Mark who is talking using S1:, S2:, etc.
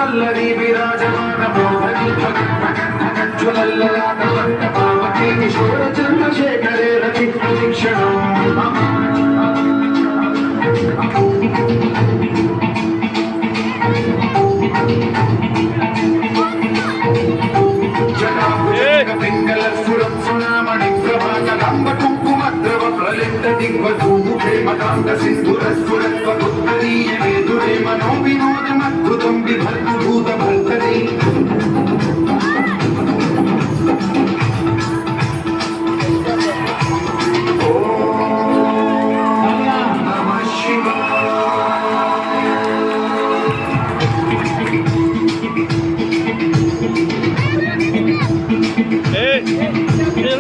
S1: వల్లరి విరాజమాన పావతి కిశోర చంద్రశేఖరే రతి ప్రతిక్షణం పింగళ సురం సునామణి ప్రభాకరంబ కుంకుమద్రవ ప్రలిప్త దిగ్వధూము ప్రేమకాంత సింధుర సురత్వ ఉత్తరీయ వేదురే మనో వినోదమద్భుతం విభర్తు